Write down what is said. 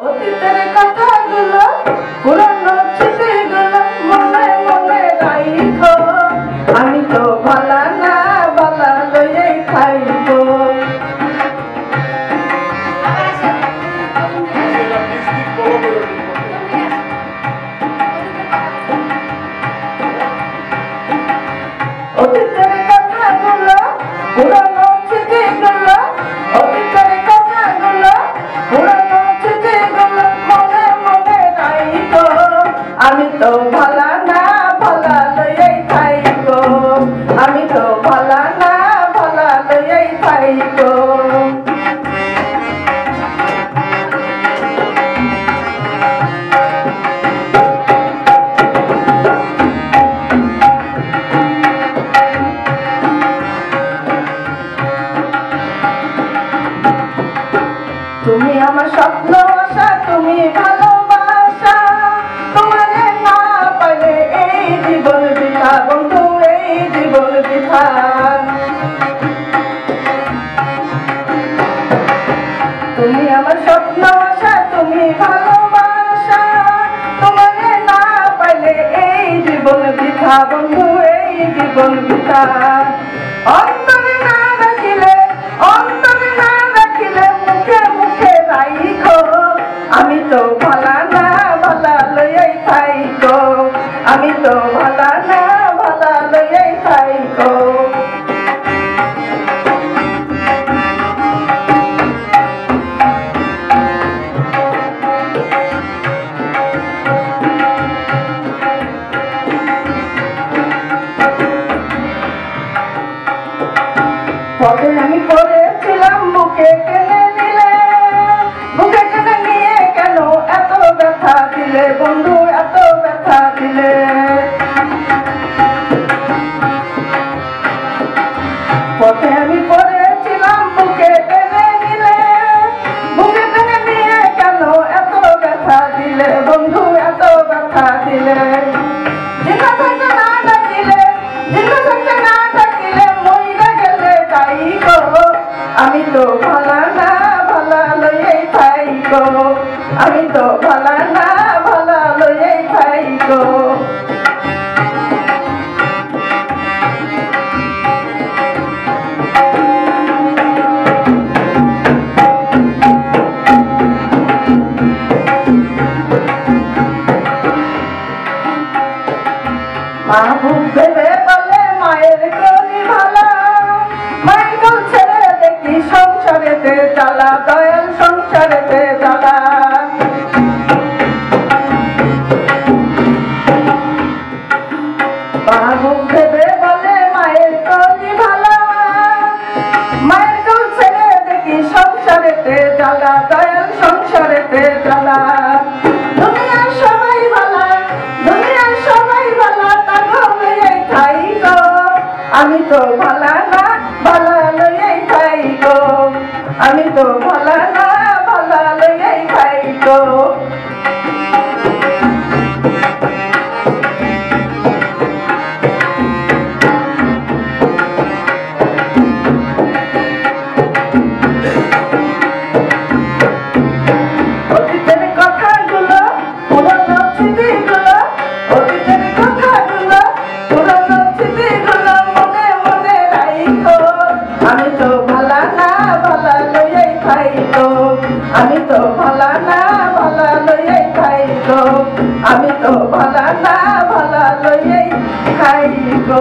অতীতের কথাগুলো পুরানো স্মৃতিগুলো মনে মনে রাইখো আমি তো ভালা না ভালা লইয়াই খাইবো অতীতের কথাগুলো পুরানো স্মৃতিগুলো অতীতের কথাগুলো পুরানো স্মৃতিগুলো মনে মনে রাইখো আমি তো ভালা না ভালা লইয়াই খাইবো আমি তো ভালা না ভালা লইয়াই খাইবো তুমি আমার স্বপ্ন আশা তুমি ভালোবাসা তোমারে না পাইলে এই জীবন বৃথা বন্ধু এই জীবন বৃথা তুমি আমার স্বপ্ন আশা তুমি ভালোবাসা তোমারে না পাইলে এই জীবন বৃথা বন্ধু এই জীবন বৃথা অন্তরে না রাখিলে অন্তরে না রাখিলে মুখে মুখে রাইখো আমি তো ভালা না ভালা লইয়াই খাইকো আমি তো ভালা না ভালা লইয়াই খাইকো পথে আমি পড়েছিলাম বুকে টেনে নিলে বুকে টেনে নিয়ে কেন এত ব্যথা দিলে বন্ধু এত ব্যথা দিলে পথে আমি পড়েছিলাম বুকে টেনে নিলে বুকে টেনে নিয়ে কেন এত ব্যথা দিলে বন্ধু এত ব্যথা দিলে জিন্দা থাকতে না ডাকিলে জিন্দা থাকতে না ডাকিলে মইরা গেলে যাইকো আমি তো ভালা না ভালা লইয়াই খাইকো আমি তো ভালা না ভালা লইয়াই খাইকো মা বুক ভেবে বলে মায়ের করি ভালা মায়ের কোল ছেড়ে দেখি সংসারেতে জ্বালা দয়াল সংসারেতে জ্বালা মা বুক ভেবে বলে মায়ের করি ভালা মায়ের কোল ছেড়ে দেখি সংসারেতে জ্বালা দয়াল সংসারেতে জ্বালা দুনিয়ার সবাই ভালা দুনিয়ার সবাই ভালা তা লইয়াই খাইকো আমি তো ভালা না ভালা লইয়াই খাইকো আমি তো ভালা না ভালা লইয়াই খাইকো অতীতের কথাগুলো পুরনো স্মৃতিগুলো অতীতের কথাগুলো পুরনো স্মৃতিগুলো মনে মনে রাইখো আমি তো ভালা না ভালা লইয়াই খাইকো আমি তো ভালা না ভালা লইয়াই খাইকো আমি তো ভালা না ভালা লইয়াই খাইকো